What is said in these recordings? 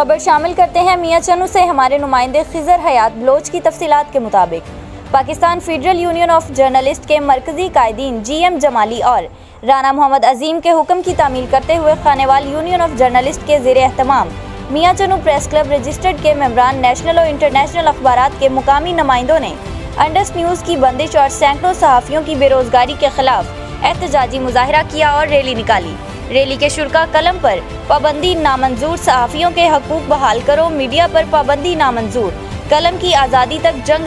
खबर शामिल करते हैं मियां चन्नू से हमारे नुमाइंदे खिजर हयात बलोच की तफसीलात के मुताबिक Pakistan federal union of journalist के मरकजी कायदीन GM जमाली और राना मोहम्मद अजीम के हुक्म की तामील करते हुए खानीवाल यूनियन ऑफ जर्नलिस्ट के ज़ेरे एहतमाम मियां चन्नू प्रेस क्लब रजिस्टर्ड के मेंबरान नेशनल और इंटरनेशनल अखबारात के मुकामी नुमाइंदों ने अंडस न्यूज़ की बंदिश और सैकड़ों सहाफ़ियों की बेरोजगारी के खिलाफ एहतजाजी मुजाहिरा किया और रैली निकाली। रैली के शुरा कलम पर पाबंदी नामंजूर, सहाफ़ियों के हकूक बहाल करो, मीडिया पर पाबंदी नामंजूर, कलम की आज़ादी तक जंग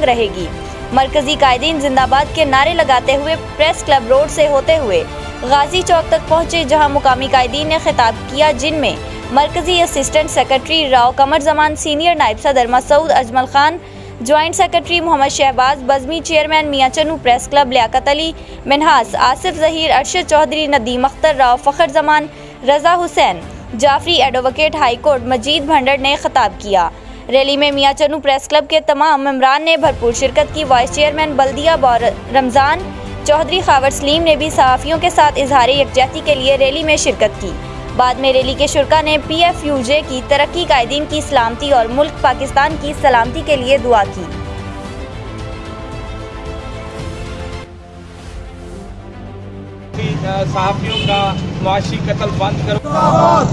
रहेगी। मरकजी कायदीन जिंदाबाद के नारे लगाते हुए प्रेस क्लब रोड से होते हुए गाजी चौक तक पहुंचे, जहां मुकामी कायदीन ने खिताब किया, जिनमें मरकजी assistant secretary Rao Qamar Zaman, senior नायब सदर Masood Ajmal Khan, joint secretary Mohammad Shahbaz Bazmi, chairman Mian Channu press club Liaquat Ali, Minhas, Asif Zaheer, Arshad Chaudhry, Nadeem Akhtar, Rao Fakhar Zaman, Raza Hussain, Jafri, advocate high court Majeed Bhandar ने खिताब किया। रैली में मियां चन्नू प्रेस क्लब के तमाम मेंबरान ने भरपूर शिरकत की। वाइस चेयरमैन बल्दिया रमज़ान चौधरी खावर सलीम ने भी सहाफ़ियों के साथ इजहार यकजहती के लिए रैली में शिरकत की। बाद में रैली के शुरा ने PFUJ की तरक्की, कायदीन की सलामती और मुल्क पाकिस्तान की सलामती के लिए दुआ की। सहाफ़ियों का मुआशी कत्ल बंद करो।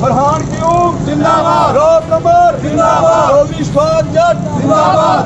फरहान की ऊँट जिंदाबाद, रोक नंबर जिंदाबाद, रोगी स्टॉक जट जिंदाबाद।